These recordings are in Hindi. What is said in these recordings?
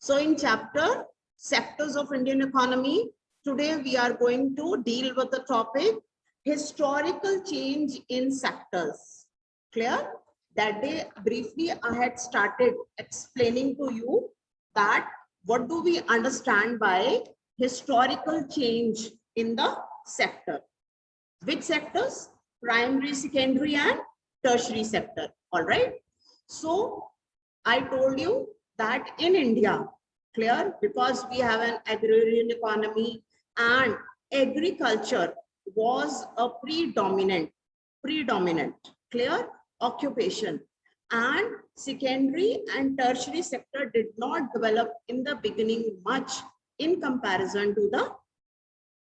So in chapter sectors of Indian economy, today we are going to deal with the topic historical change in sectors. Clear? That day briefly I had started explaining to you that what do we understand by historical change in the sector. Which sectors? Primary, secondary and tertiary sector. All right. So I told you that in India, clear, because we have an agrarian economy and agriculture was a predominant, clear, occupation, and secondary and tertiary sector did not develop in the beginning much in comparison to the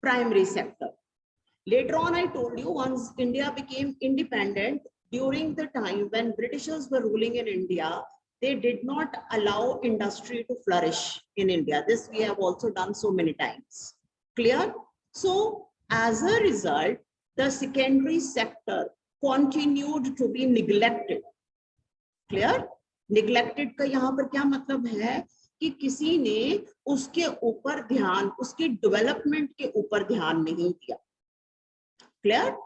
primary sector. Later on, I told you, once India became independent, during the time when Britishers were ruling in India, they did not allow industry to flourish in India. This we have also done so many times. Clear? So as a result, the secondary sector continued to be neglected. Clear? Neglected का यहाँ पर क्या मतलब है कि किसी ने उसके ऊपर ध्यान, उसके डेवलपमेंट के ऊपर ध्यान नहीं दिया. Clear?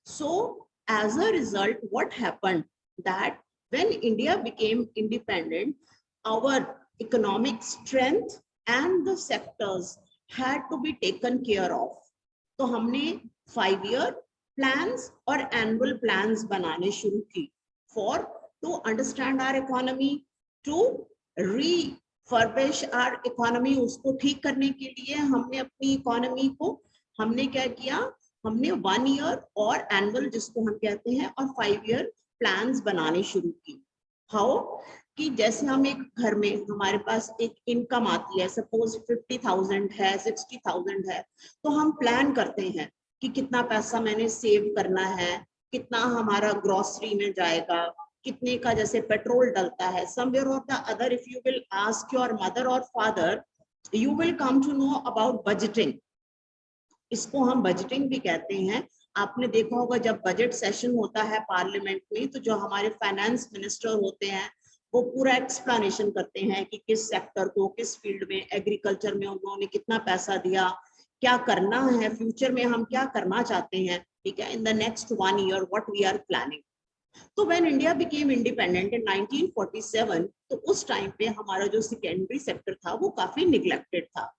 So as a result, what happened that when India became independent, our economic strength and the sectors had to be taken care of. तो हमने 5-year plans और annual plans बनाने शुरू की for to understand our economy, to refurbish our economy. उसको ठीक करने के लिए हमने अपनी economy को हमने क्या किया, हमने 1 year और एनुअल जिसको हम कहते हैं और 5-year प्लान्स बनाने शुरू की. हाउ कि जैसे हम एक घर में हमारे पास एक इनकम आती है, सपोज 50,000 है, 60,000 है, तो हम प्लान करते हैं कि कितना पैसा मैंने सेव करना है, कितना हमारा ग्रोसरी में जाएगा, कितने का जैसे पेट्रोल डलता है. Somewhere or the other if you will ask your mother or father, you will come to know about budgeting. इसको हम बजटिंग भी कहते हैं. आपने देखा होगा जब बजट सेशन होता है पार्लियामेंट में, तो जो हमारे फाइनेंस मिनिस्टर होते हैं वो पूरा एक्सप्लेनेशन करते हैं कि किस सेक्टर को, किस फील्ड में, एग्रीकल्चर में उन्होंने कितना पैसा दिया, क्या करना है, फ्यूचर में हम क्या करना चाहते हैं, ठीक है, in the next 1 year what we are planning. तो when India became independent in 1947, तो उस टाइम पे हमारा जो सेकेंडरी सेक्टर था वो काफी निग्लेक्टेड था.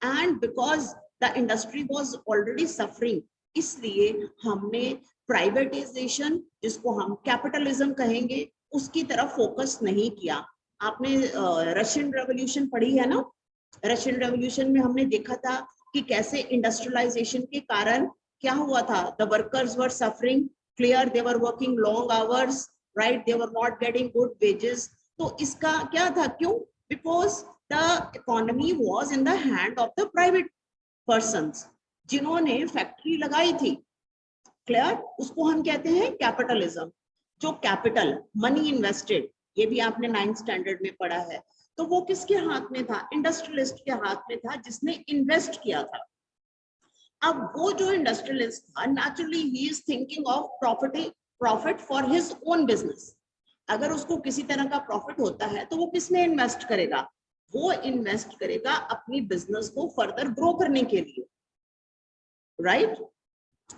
And because the industry was already suffering, इसलिए हमने प्राइवेटाइजेशन, जिसको हम कैपिटलिज्म कहेंगे, उसकी तरफ फोकस नहीं किया. आपने रशियन रेवोल्यूशन पढ़ी है ना. रशियन रेवोल्यूशन में हमने देखा था कि कैसे इंडस्ट्रियलाइजेशन के कारण क्या हुआ था. The workers were suffering. Clear? They were working long hours, right? They were not getting good wages. तो इसका क्या था? क्यों? Because the economy was in the hand of the private persons जिन्होंने फैक्ट्री लगाई थी. क्लियर? उसको हम कहते हैं कैपिटलिज्म. जो कैपिटल, मनी इन्वेस्टेड, ये भी आपने 9th स्टैंडर्ड में पढ़ा है. तो वो किसके हाथ में था? इंडस्ट्रियलिस्ट के हाथ में था, जिसने इन्वेस्ट किया था. अब वो जो इंडस्ट्रियलिस्ट था, naturally he is thinking of profit for his own business. अगर उसको किसी तरह का प्रॉफिट होता है तो वो किस में इन्वेस्ट करेगा? वो इन्वेस्ट करेगा अपनी बिजनेस को फर्दर ग्रो करने के लिए. Right?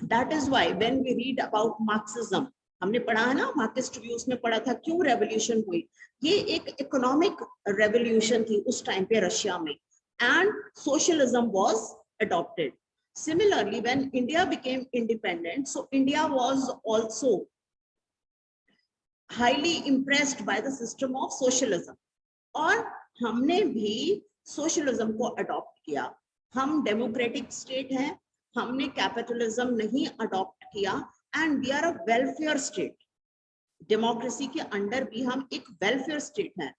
That is why when we read about Marxism, हमने पढ़ा है ना, मार्क्सिस्ट व्यूज में पढ़ा था क्यों रेवोल्यूशन हुई. ये एक इकोनॉमिक रेवोल्यूशन थी उस टाइम पे रशिया में, and socialism was adopted. Similarly, when India became independent, so India was also highly impressed by the system of socialism. और हमने भी सोशलिज्म को अडॉप्ट किया. हम डेमोक्रेटिक स्टेट हैं, हमने कैपिटलिज्म नहीं अडॉप्ट किया, and we are a welfare state. Democracy के अंडर भी हम एक वेलफेयर स्टेट हैं.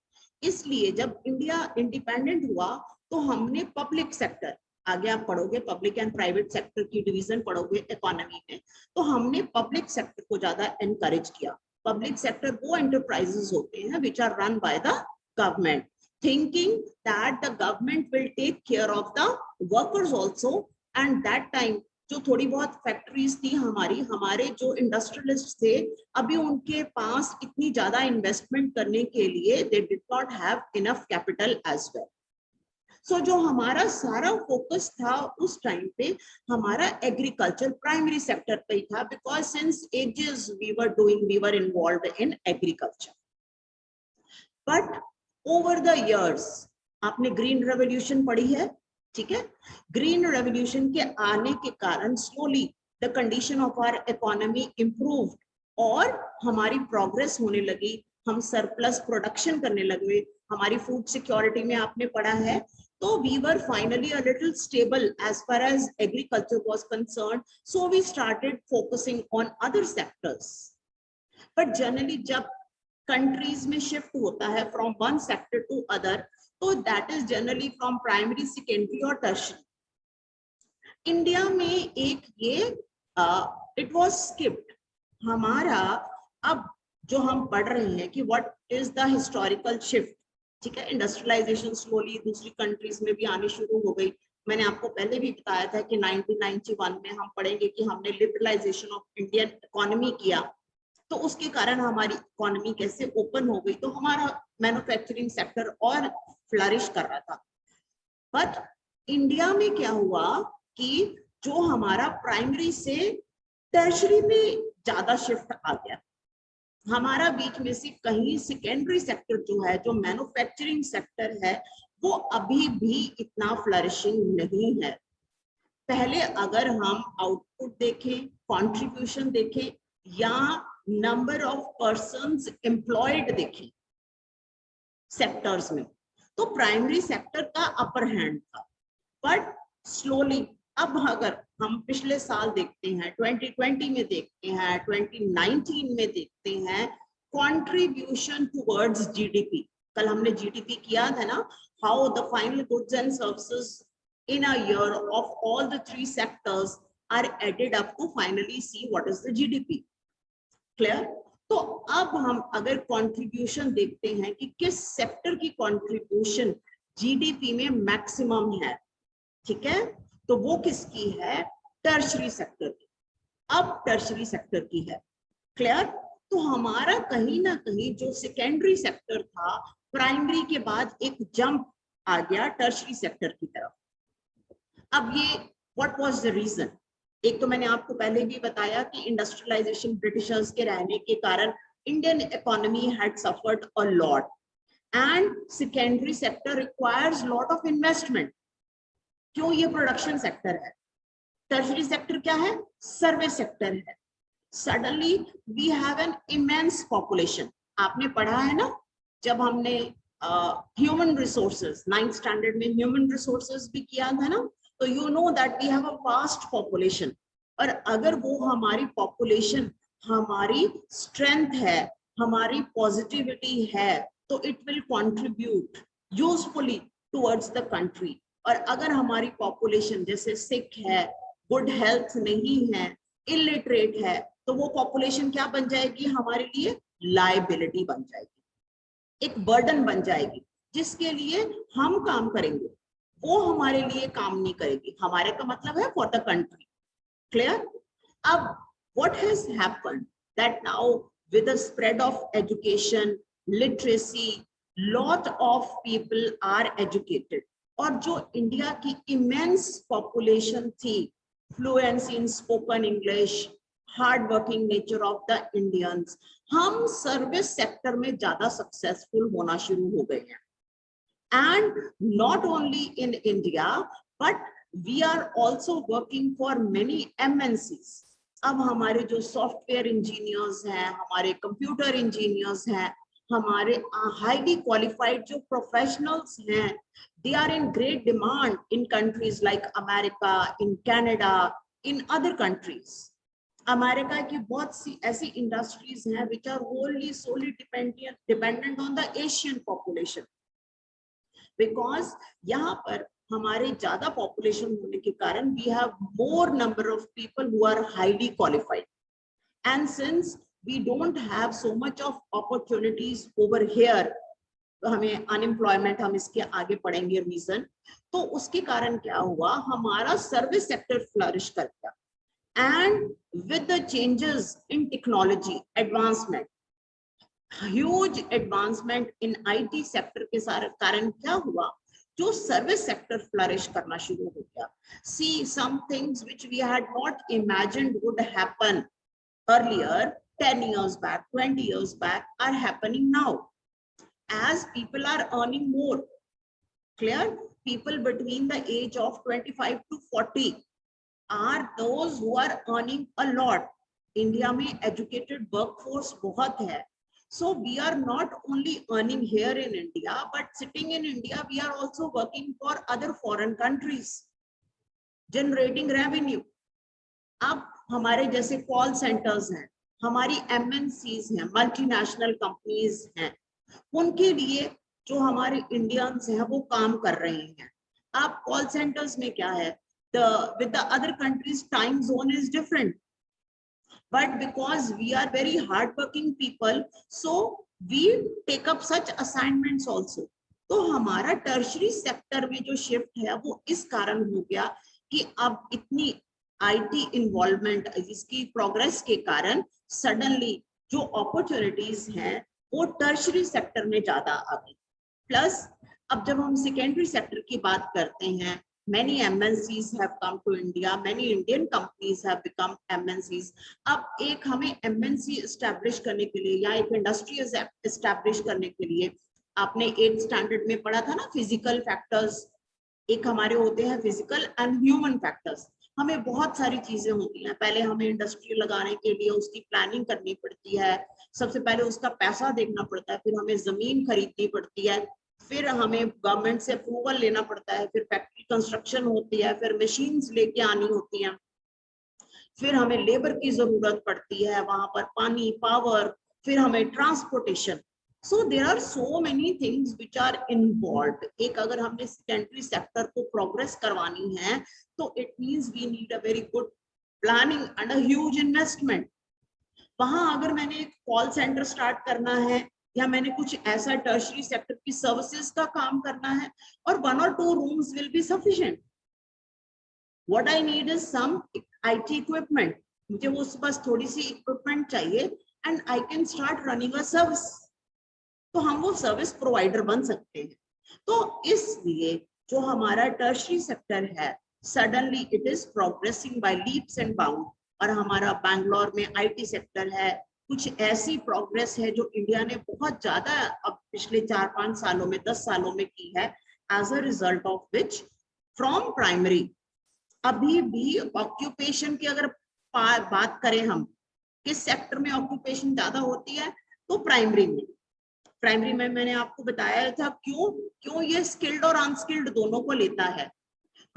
इसलिए जब इंडिया इंडिपेंडेंट हुआ तो हमने पब्लिक सेक्टर, आगे आप पढ़ोगे पब्लिक एंड प्राइवेट सेक्टर की डिवीजन पढ़ोगे इकोनॉमी में, तो हमने पब्लिक सेक्टर को ज्यादा एनकरेज किया. पब्लिक सेक्टर वो एंटरप्राइजेस होते हैं which are run by the government, thinking that the government will take care of the workers also. And that time जो थोड़ी बहुत फैक्ट्रीज थी हमारे जो इंडस्ट्रियलिस्ट थे, अभी उनके पास इतनी ज्यादा इन्वेस्टमेंट करने के लिए they did not have enough capital as well. सो जो हमारा सारा फोकस था उस टाइम पे हमारा एग्रीकल्चर प्राइमरी सेक्टर पे ही था, because since ages we were involved in agriculture. But over the years, आपने ग्रीन रेवोल्यूशन पढ़ी है, ठीक है, ग्रीन रेवोल्यूशन के आने के कारण slowly the condition of our economy improved और हमारी प्रोग्रेस होने लगी, हम सरप्लस प्रोडक्शन करने लगे, हमारी फूड सिक्योरिटी में आपने पढ़ा है। तो we were finally a little stable as far as agriculture was concerned, so we started focusing on other sectors. But generally जब countries में shift होता है from one sector to other, तो that is generally from primary, secondary और tertiary. इंडिया में एक ये it was skipped. हमारा अब जो हम पढ़ रहे हैं कि what is the historical shift, ठीक है, इंडस्ट्रियलाइजेशन स्लोली दूसरी कंट्रीज में भी आनी शुरू हो गई। मैंने आपको पहले भी बताया था कि 1991 में हम पढ़ेंगे कि हमने लिबरलाइजेशन ऑफ इंडियन इकोनॉमी किया, तो उसके कारण हमारी इकोनॉमी कैसे ओपन हो गई, तो हमारा मैन्युफैक्चरिंग सेक्टर और फ्लरिश कर रहा था। बट इंडिया में क्या हुआ कि जो हमारा प्राइमरी से टर्शरी में ज्यादा शिफ्ट आ गया, हमारा बीच में से कहीं सेकेंडरी सेक्टर जो है, जो मैन्युफैक्चरिंग सेक्टर है, वो अभी भी इतना फ्लरिशिंग नहीं है। पहले अगर हम आउटपुट देखें, कंट्रीब्यूशन देखें या नंबर ऑफ पर्सन्स एम्प्लॉयड देखें सेक्टर्स में, तो प्राइमरी सेक्टर का अपर हैंड था। बट स्लोली अब अगर हम पिछले साल देखते हैं, 2020 में देखते हैं, 2019 में देखते हैं, कंट्रीब्यूशन टुवर्ड्स जीडीपी, कल हमने जीडीपी किया था ना, how the final goods and services in a year of all the 3 sectors are added up to finally see what is the GDP. Clear? तो अब हम अगर कंट्रीब्यूशन देखते हैं कि किस सेक्टर की कंट्रीब्यूशन जीडीपी में मैक्सिमम है, ठीक है, तो वो किसकी है? टर्शरी सेक्टर की। अब टर्शरी सेक्टर की है। क्लियर? तो हमारा कहीं ना कहीं जो सेकेंडरी सेक्टर था, प्राइमरी के बाद एक जंप आ गया टर्शरी सेक्टर की तरफ। अब ये व्हाट वाज द रीजन? एक तो मैंने आपको पहले भी बताया कि इंडस्ट्रियलाइजेशन ब्रिटिशर्स के रहने के कारण Indian economy had suffered a lot and secondary sector requires lot of investment. क्यों? ये प्रोडक्शन सेक्टर है। टर्शरी सेक्टर क्या है? सर्विस सेक्टर है। Suddenly we have an immense population. आपने पढ़ा है ना, जब हमने ह्यूमन रिसोर्सेज 9th स्टैंडर्ड में ह्यूमन रिसोर्सेज भी किया था ना, तो you know that we have a vast population. और अगर वो हमारी पॉपुलेशन हमारी स्ट्रेंथ है, हमारी पॉजिटिविटी है, तो it will contribute usefully towards the country. और अगर हमारी पॉपुलेशन जैसे सिक है, गुड हेल्थ नहीं है, इलिटरेट है, तो वो पॉपुलेशन क्या बन जाएगी? हमारे लिए लायबिलिटी बन जाएगी, एक बर्डन बन जाएगी, जिसके लिए हम काम करेंगे वो हमारे लिए काम नहीं करेगी। हमारे का मतलब है फॉर द कंट्री। क्लियर? अब what has happened that now with the spread of education, literacy, lot of people are educated, और जो इंडिया की इमेंस पॉपुलेशन थी, fluency in spoken English, hard working nature of the Indians, हम सर्विस सेक्टर में ज्यादा सक्सेसफुल होना शुरू हो गए हैं। And not only in India but we are also working for many MNCs। अब हमारे जो सॉफ्टवेयर इंजीनियर्स हैं, हमारे कंप्यूटर इंजीनियर्स हैं, हमारे हाईली क्वालिफाइड जो प्रोफेशनल्स हैं, they are in great demand in countries like America, in Canada, in other countries. America की बहुत सी ऐसी इंडस्ट्रीज हैं which are wholly solely dependent on the Asian population, because यहाँ पर हमारे ज्यादा पॉपुलेशन होने के कारण we have more number of people who are highly qualified, and since we don't have so much of opportunities over here, हमें अनएम्प्लॉयमेंट, हम इसके आगे पढ़ेंगे रीजन, तो उसके कारण क्या हुआ? हमारा सर्विस सेक्टर फ्लरिश कर गया। And with the changes in technology advancement, huge advancement in IT sector के कारण क्या हुआ? जो सर्विस सेक्टर फ्लरिश करना शुरू हो गया. See, some things which we had not imagined would happen earlier, 10 years back, 20 years back, are happening now. As people are earning more, clear? People between the age of 25 to 40 are those who are earning a lot. India में educated workforce बहुत है. So we are not only earning here in India, but sitting in India, we are also working for other foreign countries, generating revenue. अब हमारे जैसे कॉल सेंटर्स हैं, हमारी MNCs हैं, मल्टीनेशनल कंपनीज हैं, उनके लिए जो हमारे इंडियंस हैं वो काम कर रहे हैं. अब कॉल सेंटर्स में क्या है, with the other countries time zone is different, but because we are very hardworking people, so we take up such assignments also. तो हमारा टर्शरी सेक्टर में जो शिफ्ट है वो इस कारण हो गया कि अब इतनी IT इन्वॉल्वमेंट, इसकी प्रोग्रेस के कारण सडनली जो अपॉर्चुनिटीज हैं वो टर्शरी सेक्टर में ज्यादा आ गई. प्लस अब जब हम सेकेंडरी सेक्टर की बात करते हैं, many MNCs have come to India, many Indian companies have become MNCs. अब एक हमें MNC establish करने के लिए या एक इंडस्ट्री establish करने के लिए, आपने 8th स्टैंडर्ड में पढ़ा था ना, फिजिकल फैक्टर्स एक हमारे होते हैं, फिजिकल एंड ह्यूमन फैक्टर्स. हमें बहुत सारी चीजें होती हैं. पहले हमें इंडस्ट्री लगाने के लिए उसकी प्लानिंग करनी पड़ती है, सबसे पहले उसका पैसा देखना पड़ता है, फिर हमें जमीन खरीदनी पड़ती है, फिर हमें गवर्नमेंट से अप्रूवल लेना पड़ता है, फिर फैक्ट्री कंस्ट्रक्शन होती है, फिर मशीन्स लेके आनी होती हैं, फिर हमें लेबर की जरूरत पड़ती है, वहां पर पानी, पावर, फिर हमें transportation. So there are so many things which are involved. एक अगर हमने सेकेंडरी सेक्टर को प्रोग्रेस करवानी है तो it means we need a very good planning and a huge investment. वहां अगर मैंने एक कॉल सेंटर स्टार्ट करना है या मैंने कुछ ऐसा टर्शरी सेक्टर की सर्विसेज का काम करना है, और 1 or 2 rooms will be sufficient. What I need is some IT equipment. मुझे उस बस थोड़ी सी इक्विपमेंट चाहिए and I can start running a service. तो हम वो सर्विस प्रोवाइडर बन सकते हैं. तो इसलिए जो हमारा टर्शरी सेक्टर है, suddenly it is progressing by leaps and bound. और हमारा बैंगलोर में IT सेक्टर है, कुछ ऐसी प्रोग्रेस है जो इंडिया ने बहुत ज्यादा अब पिछले 4-5 सालों में, 10 सालों में की है, as a result of which from primary. अभी भी ऑक्यूपेशन की अगर बात करें हम, किस सेक्टर में ऑक्यूपेशन ज्यादा होती है, तो प्राइमरी में. प्राइमरी में मैंने आपको बताया था क्यों ये स्किल्ड और अनस्किल्ड दोनों को लेता है.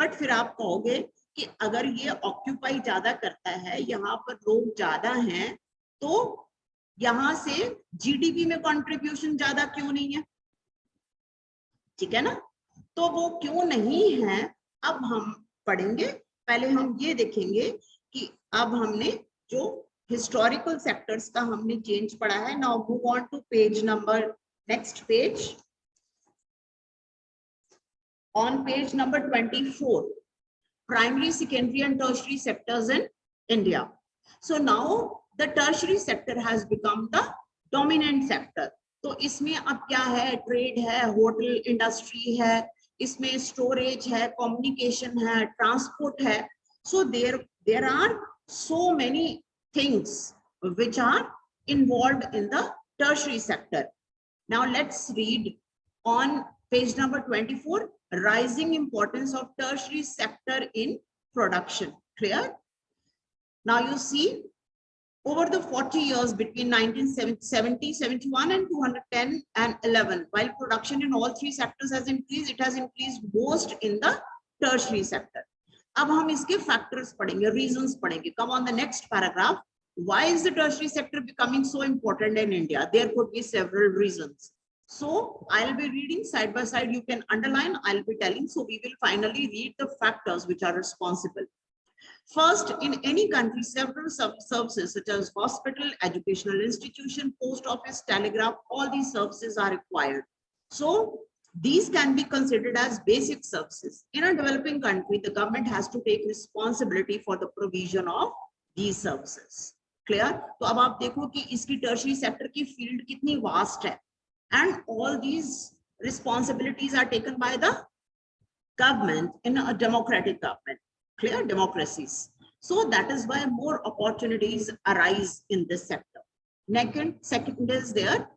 बट फिर आप कहोगे कि अगर ये ऑक्यूपाई ज्यादा करता है, यहाँ पर लोग ज्यादा हैं, तो यहाँ से GDP में कंट्रीब्यूशन ज्यादा क्यों नहीं है? ठीक है ना? तो वो क्यों नहीं है अब हम पढ़ेंगे. पहले हम ये देखेंगे कि अब हमने जो हिस्टोरिकल सेक्टर्स का हमने चेंज पढ़ा है. Now move on to page number, next page. On page number 24, primary, secondary and tertiary sectors in India. So now the tertiary sector has become the dominant sector. तो इसमें अब क्या है, ट्रेड है, होटल इंडस्ट्री है, इसमें स्टोरेज है, कम्युनिकेशन है, ट्रांसपोर्ट है. So there are so many things which are involved in the tertiary sector. Now let's read on page number 24, rising importance of tertiary sector in production. Clear? Now you see, over the 40 years between 1970, 71 and 210 and 11, while production in all 3 sectors has increased, it has increased most in the tertiary sector. अब हम इसके factors पढ़ेंगे, reasons पढ़ेंगे. Come on the next paragraph. Why is the tertiary sector becoming so important in India? There could be several reasons. So I'll be reading side by side. You can underline, I'll be telling. So we will finally read the factors which are responsible. First, in any country, several services such as hospital, educational institution, post office, telegraph, all these services are required. So these can be considered as basic services. In a developing country, the government has to take responsibility for the provision of these services. Clear? तो अब आप देखो कि इसकी टर्शरी सेक्टर की फील्ड कितनी वास्ट है, and all these responsibilities are taken by the government in a democratic government, clear, democracies. So that is why more opportunities arise in this sector. Second is there,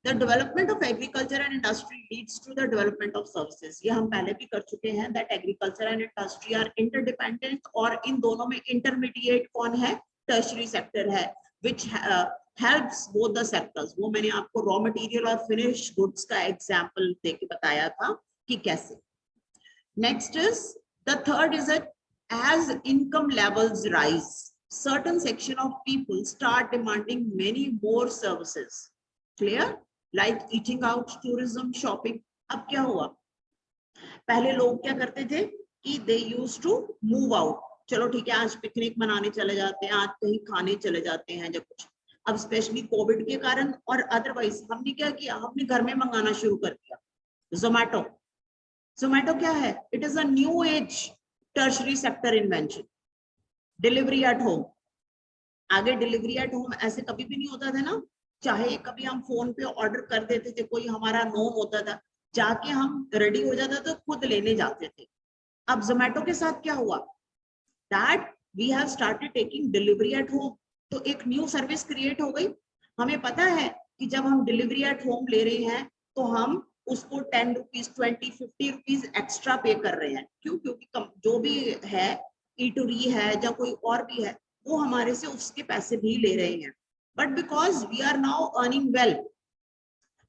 the development of agriculture and industry leads to the development of services. ये हम पहले भी कर चुके हैं, that agriculture and industry are interdependent, और इन दोनों में intermediate कौन है? Tertiary sector है, which helps both the sectors. वो मैंने आपको raw material और finished goods का example देके बताया था कि कैसे. Next is, the third is that as income levels rise, certain section of people start demanding many more services. Clear? Like eating out, tourism, shopping. अब क्या हुआ? पहले लोग क्या करते थे कि they used to move out. चलो ठीक है, आज पिकनिक मनाने चले जाते हैं, आज कहीं खाने चले जाते हैं, जब कुछ. अब स्पेशली कोविड के कारण और अदरवाइज हमने क्या किया? हमने घर में मंगाना शुरू कर दिया. जोमैटो. जोमैटो क्या है? It is a new age tertiary sector invention. Delivery at home. आगे डिलीवरी एट होम ऐसे कभी भी नहीं होता था ना. चाहे कभी हम फोन पे ऑर्डर कर देते थे, कोई हमारा नोन होता था, जाके हम रेडी हो जाता तो खुद लेने जाते थे. अब जोमैटो के साथ क्या हुआ? That we have started taking delivery at home. तो एक न्यू सर्विस क्रिएट हो गई. हमें पता है कि जब हम डिलीवरी एट होम ले रहे हैं तो हम उसको 10 रुपीज, 20, 50 रुपीज एक्स्ट्रा पे कर रहे हैं. क्यों? क्योंकि जो भी है, ईटरी है या कोई और भी है, वो हमारे से उसके पैसे भी ले रहे हैं. But because we are now earning well,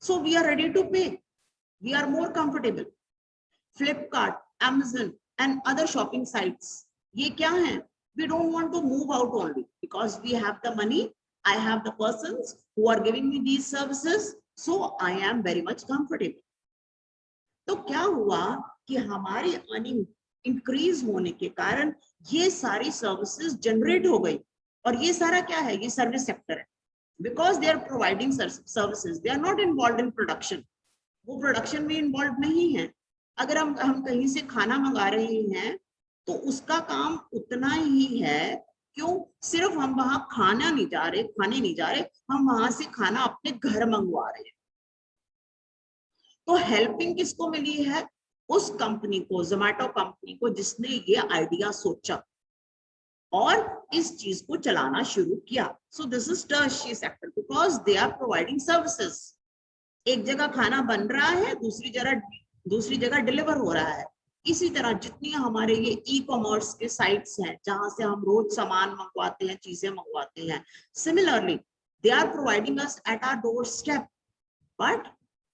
so we are ready to pay. We are more comfortable. Flipkart, Amazon, and other shopping sites. ये क्या है? We don't want to move out only because we have the money. I have the persons who are giving me these services, so I am very much comfortable. तो क्या हुआ कि हमारी अर्निंग इंक्रीज होने के कारण ये सारी सर्विसेज जनरेट हो गई. और ये सारा क्या है? ये सर्विस सेक्टर है. Because they are providing services, they are not involved in production. वो प्रोडक्शन में इन्वॉल्व नहीं है. अगर हम कहीं से खाना मंगा रहे हैं तो उसका काम उतना ही है. क्यों? सिर्फ हम वहां खाने नहीं जा रहे, हम वहां से खाना अपने घर मंगवा रहे हैं. तो हेल्पिंग किसको मिली है? उस कंपनी को, जोमैटो कंपनी को, जिसने ये आइडिया सोचा और इस चीज को चलाना शुरू किया. So this is tertiary sector because they are providing services. एक जगह खाना बन रहा है, दूसरी जगह डिलीवर हो रहा है. इसी तरह जितनी हमारे ये ई कॉमर्स के साइट्स हैं जहां से हम रोज सामान मंगवाते हैं, चीजें मंगवाते हैं, similarly they are providing us at our door step. But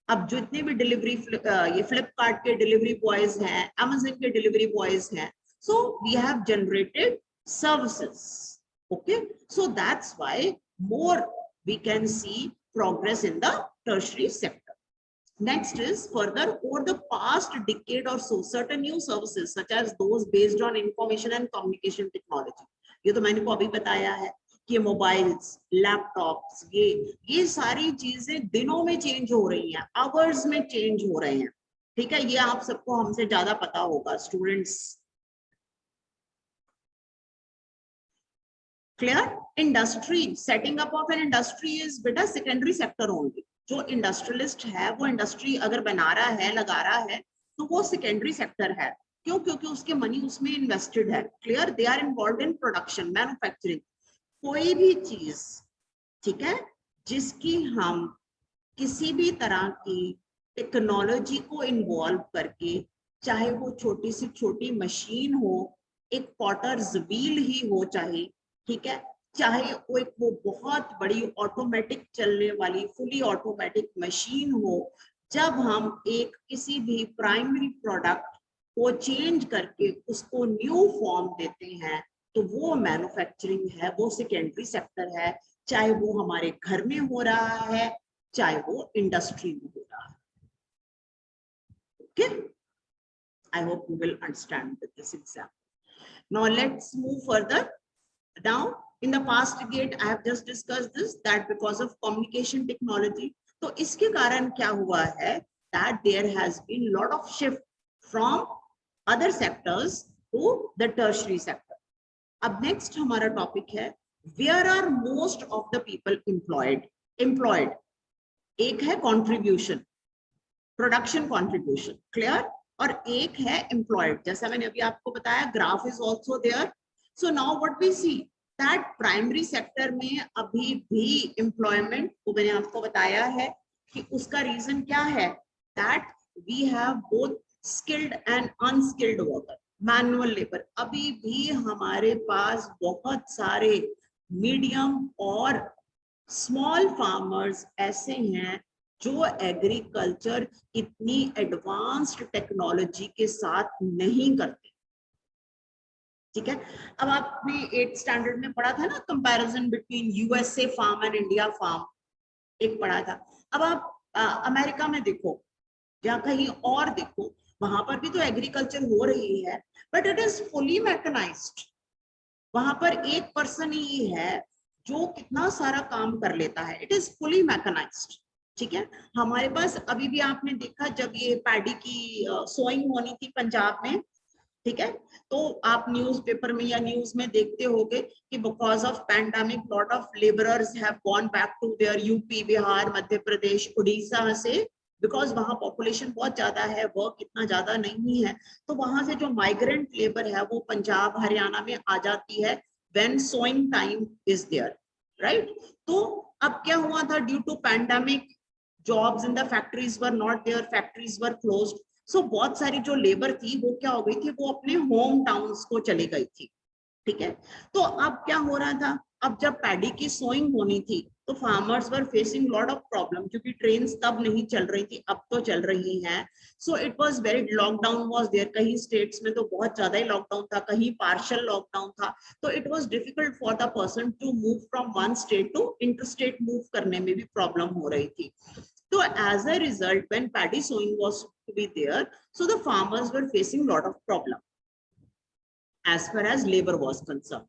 अब जितने भी डिलीवरी, ये फ्लिपकार्ट के डिलीवरी बॉयज हैं, अमेज़न के डिलीवरी बॉयज हैं, so we have generated services. Okay, so that's why more we can see progress in the tertiary sector. Next is further, over the past decade or so, certain new services such as those based on information and communication technology. ये तो मैंने को अभी बताया है कि मोबाइल्स, लैपटॉप्स, ये सारी चीजें दिनों में चेंज हो रही हैं, आवर्स में चेंज हो रहे हैं. ठीक है, ये आप सबको हमसे ज्यादा पता होगा students. Clear? Industry, setting up of an industry is बेटा secondary sector only. जो इंडस्ट्रियलिस्ट है वो इंडस्ट्री अगर बना रहा है, लगा रहा है, तो वो सेकेंडरी सेक्टर है. क्यों? क्योंकि उसके मनी उसमें इन्वेस्टेड है. Clear? They are involve in production, manufacturing. कोई भी चीज, ठीक है, जिसकी हम किसी भी तरह की टेक्नोलॉजी को इन्वॉल्व करके, चाहे वो छोटी सी छोटी मशीन हो, एक पॉटर्स व्हील ही हो, चाहे, ठीक है, चाहे वो बहुत बड़ी ऑटोमेटिक चलने वाली फुली ऑटोमेटिक मशीन हो, जब हम एक किसी भी प्राइमरी प्रोडक्ट को चेंज करके उसको न्यू फॉर्म देते हैं, तो वो मैन्युफैक्चरिंग है, वो सेकेंडरी सेक्टर है. चाहे वो हमारे घर में हो रहा है, चाहे वो इंडस्ट्री में हो रहा है. Okay, I hope you will understand this example. Now let's move further. Now, in the past decade, I have just discussed this, that because of communication technology, तो इसके कारण क्या हुआ है, that there has been lot of shift from other sectors to the tertiary sector. अब next हमारा topic है, where are most of the people employed? एक है contribution, production contribution, clear? और एक है एम्प्लॉयड। जैसा मैंने अभी आपको बताया, graph is also there. So now what we see that primary sector में अभी भी एम्प्लॉयमेंट को मैंने आपको बताया है कि उसका रीजन क्या है, that we have both skilled and unskilled worker, manual labour. अभी भी हमारे पास बहुत सारे मीडियम और स्मॉल फार्मर्स ऐसे हैं जो एग्रीकल्चर इतनी एडवांस्ड टेक्नोलॉजी के साथ नहीं करते। ठीक है, अब आपने 8th स्टैंडर्ड में पढ़ा था ना, comparison between USA farm and India farm, एक पढ़ा था। अब आप अमेरिका में देखो या कहीं और देखो, वहां पर भी तो एग्रीकल्चर हो रही है, but it is fully mechanised. वहां पर एक पर्सन ही है जो कितना सारा काम कर लेता है, इट इज फुली मैकेनाइज्ड। ठीक है, हमारे पास अभी भी आपने देखा जब ये पैडी की सोइंग होनी थी पंजाब में, ठीक है, तो आप न्यूज़पेपर में या न्यूज में देखते होंगे कि because of pandemic lot of labourers have gone back to their UP, Bihar, Madhya Pradesh, Orissa से, बिकॉज वहां पॉपुलेशन बहुत ज्यादा है, वर्क इतना ज्यादा नहीं है, तो वहां से जो माइग्रेंट लेबर है वो पंजाब हरियाणा में आ जाती है when sowing time is there, right. तो अब क्या हुआ था, due to pandemic jobs in the factories were not there, factories were closed. So बहुत सारी जो लेबर थी वो क्या हो गई थी, वो अपने होम टाउन्स को चली गई थी। ठीक है, तो अब क्या हो रहा था, अब जब पैडी की सोइंग होनी थी तो farmers were facing lot of problem, क्योंकि ट्रेन्स तब नहीं चल रही थी, अब तो चल रही हैं। So it was very, lockdown was there, कहीं स्टेट्स में तो बहुत ज्यादा ही लॉकडाउन था, कहीं पार्शियल लॉकडाउन था। तो it was difficult for the person to move from one state to interstate, move करने में भी प्रॉब्लम हो रही थी। So as a result, when paddy sowing was to be there, so the farmers were facing lot of problem as far as labor was concerned.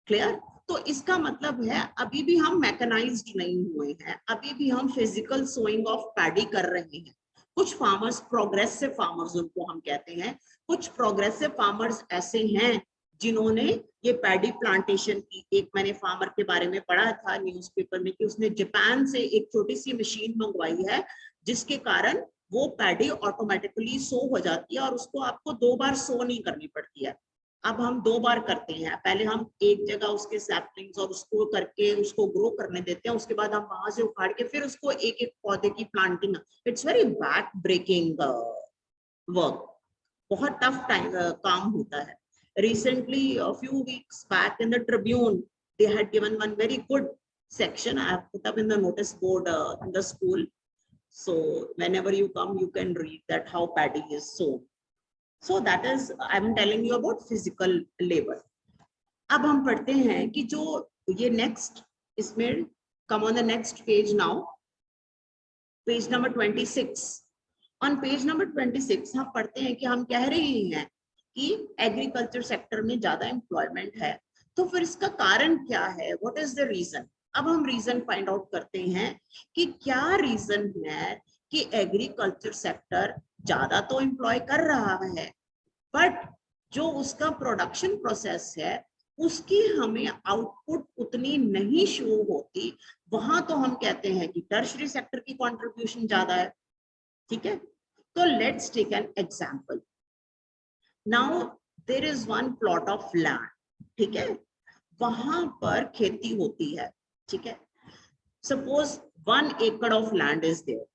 Clear? तो इसका मतलब है अभी भी हम मैकेनाइज्ड नहीं हुए हैं, अभी भी हम फिजिकल सोइंग ऑफ पैडी कर रहे हैं। कुछ फार्मर्स, प्रोग्रेसिव फार्मर्स उनको हम कहते हैं, कुछ प्रोग्रेसिव फार्मर्स ऐसे हैं जिन्होंने ये पैडी प्लांटेशन की, एक मैंने फार्मर के बारे में पढ़ा था न्यूज़पेपर में कि उसने जापान से एक छोटी सी मशीन मंगवाई है जिसके कारण वो पैडी ऑटोमेटिकली सो हो जाती है और उसको आपको 2 बार सो नहीं करनी पड़ती है। अब हम 2 बार करते हैं, पहले हम एक जगह उसके सैपलिंग्स और उसको करके उसको ग्रो करने देते हैं, उसके बाद हम वहां से उखाड़ के फिर उसको एक एक पौधे की planting. It's very back breaking work, बहुत टफ टाइम काम होता है। Recently, a few weeks back in the Tribune, they had given one very good section. I have put up in the notice board in the school. So whenever you come, you can read that how paddy is sown. So that is, I'm telling you about physical labor. अब हम पढ़ते हैं कि जो ये next, इसमें come on the next page now, page number 26. On page number 26 हम पढ़ते हैं कि हम कह रहे हैं कि एग्रीकल्चर सेक्टर में ज्यादा एम्प्लॉयमेंट है, तो फिर इसका कारण क्या है, व्हाट इज द रीजन। अब हम रीजन फाइंड आउट करते हैं कि क्या रीजन है कि एग्रीकल्चर सेक्टर ज्यादा तो एम्प्लॉय कर रहा है, बट जो उसका प्रोडक्शन प्रोसेस है उसकी हमें आउटपुट उतनी नहीं शो होती, वहां तो हम कहते हैं कि टर्शरी सेक्टर की कंट्रीब्यूशन ज्यादा है। ठीक है, तो let's take an example. Now there is one plot of land, ठीक है, वहां पर खेती होती है। ठीक है, सपोज 1 एकड़ of land is there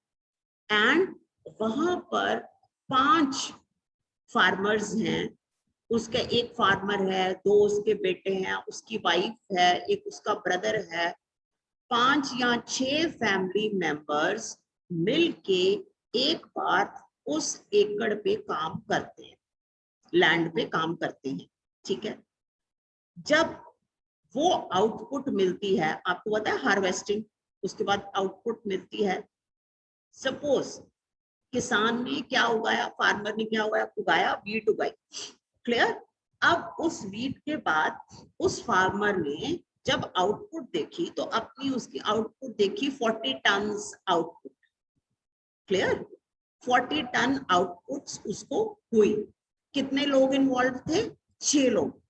and वहां पर 5 फार्मर्स हैं, उसका एक फार्मर है, 2 उसके बेटे हैं, उसकी वाइफ है, एक उसका ब्रदर है, 5 या 6 फैमिली मेंबर्स मिलके एक बार उस एकड़ पे काम करते हैं, लैंड पे काम करते हैं। ठीक है, जब वो आउटपुट मिलती है, आपको पता है हार्वेस्टिंग, उसके बाद आउटपुट मिलती है। सपोज किसान ने क्या उगाया, फार्मर ने क्या उगाया, वीट उगाई। क्लियर? अब उस वीट के बाद उस फार्मर ने जब आउटपुट देखी तो अपनी उसकी आउटपुट देखी 40 ton output. Clear? 40 ton outputs उसको हुई। कितने लोग इन्वॉल्व थे? 6 लोग।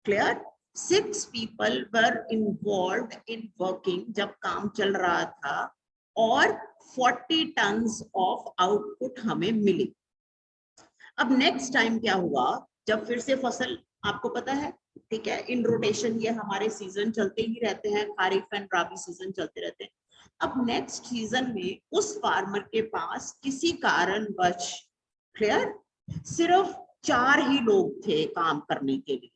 Clear? 6 people were involved in working जब काम चल रहा था और 40 टन्स ऑफ आउटपुट हमें मिली। अब नेक्स्ट टाइम क्या हुआ, जब फिर से फसल, आपको पता है, ठीक है, इन रोटेशन ये हमारे सीजन चलते ही रहते हैं, खारिफ एंड राबी सीजन चलते रहते हैं। अब नेक्स्ट सीजन में उस फार्मर के पास किसी कारणवश, क्लियर, सिर्फ 4 ही लोग थे काम करने के लिए,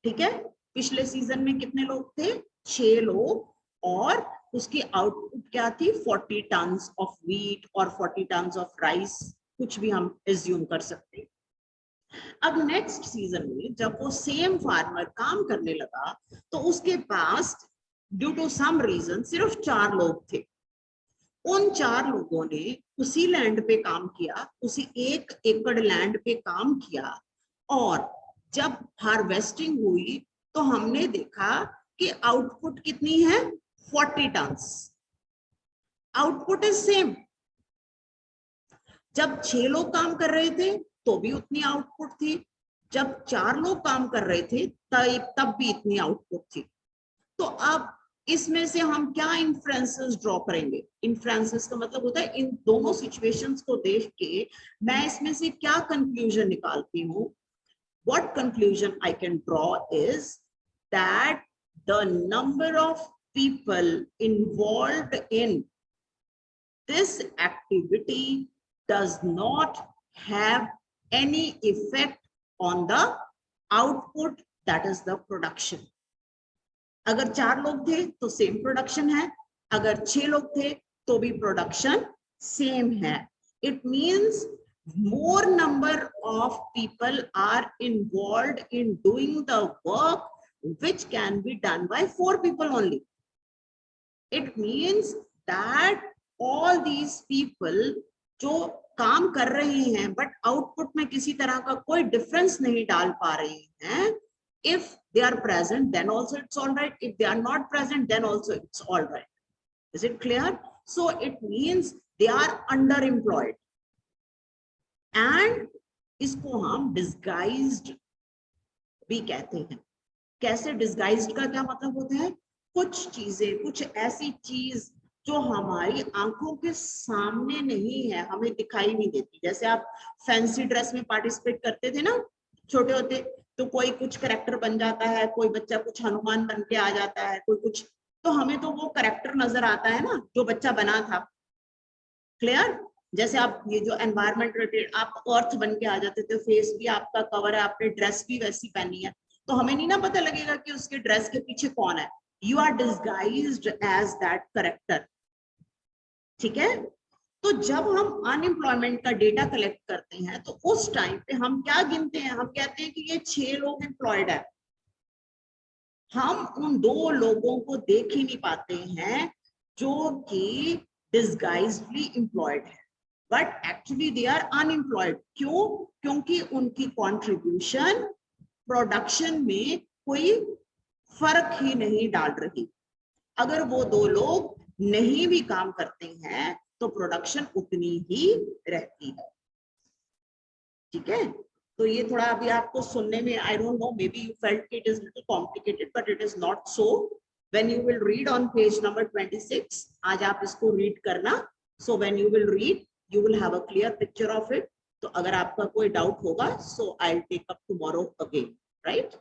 ठीक है। पिछले सीजन में कितने लोग थे, 6 लोग, और उसकी आउटपुट क्या थी, 40 टन ऑफ व्हीट और 40 टन ऑफ राइस, कुछ भी हम एज्यूम कर सकते हैं। अब नेक्स्ट सीजन में जब वो सेम फार्मर काम करने लगा तो उसके पास ड्यू टू सम रीजन सिर्फ 4 लोग थे। उन 4 लोगों ने उसी लैंड पे काम किया, उसी 1 एकड़ लैंड पे काम किया, और जब हार्वेस्टिंग हुई तो हमने देखा कि आउटपुट कितनी है, 40 टन। Output is same. जब 6 लोग काम कर रहे थे तो भी उतनी आउटपुट थी, जब 4 लोग काम कर रहे थे तब भी इतनी आउटपुट थी। तो अब इसमें से हम क्या इन्फ्रेंसेस ड्रॉ करेंगे, इन्फ्रेंसेस का मतलब होता है इन दोनों सिचुएशंस को देख के मैं इसमें से क्या कंक्लूजन निकालती हूँ। What conclusion I can draw is that the number of people involved in this activity does not have any effect on the output, that is the production. अगर 4 लोग थे तो सेम प्रोडक्शन है, अगर 6 लोग थे तो भी प्रोडक्शन सेम है। It means more number of people are involved in doing the work which can be done by 4 people only. It means that all these people जो काम कर रहे हैं बट आउटपुट में किसी तरह का कोई डिफरेंस नहीं डाल पा रहे हैं, if they are present then also it's all right, if they are not present then also it's all right. Is it clear? So it means they are underemployed. And इसको हम disguised भी कहते हैं। कैसे disguised का क्या मतलब होता है, कुछ चीजें, कुछ ऐसी चीज जो हमारी आंखों के सामने नहीं है, हमें दिखाई नहीं देती। जैसे आप फैंसी ड्रेस में पार्टिसिपेट करते थे ना छोटे होते, तो कोई कुछ करेक्टर बन जाता है, कोई बच्चा कुछ हनुमान बन के आ जाता है, कोई कुछ, तो हमें तो वो करेक्टर नजर आता है ना जो बच्चा बना था। क्लियर? जैसे आप ये जो एनवायरमेंट रिलेटेड, आप अर्थ बन के आ जाते थे, फेस भी आपका कवर है, आपने ड्रेस भी वैसी पहनी है, तो हमें नहीं ना पता लगेगा कि उसके ड्रेस के पीछे कौन है। You are disguised as that character, ठीक है। तो जब हम अनएम्प्लॉयमेंट का डेटा कलेक्ट करते हैं तो उस टाइम पे हम क्या गिनते हैं, हम कहते हैं कि ये 6 लोग एम्प्लॉयड है। हम उन 2 लोगों को देख ही नहीं पाते हैं जो कि डिस्गाइज्डली एम्प्लॉयड है, but actually they are unemployed. क्यों? क्योंकि उनकी कंट्रीब्यूशन प्रोडक्शन में कोई फर्क ही नहीं डाल रही। अगर वो 2 लोग नहीं भी काम करते हैं तो प्रोडक्शन उतनी ही रहती है, ठीक है। तो ये थोड़ा अभी आपको सुनने में, I don't know, maybe you felt it is little complicated, but it is not so. When you will read on page number 26, आज आप इसको रीड करना, so when you will read you will have a clear picture of it. तो अगर आपका कोई डाउट होगा, so I will take up tomorrow again, right.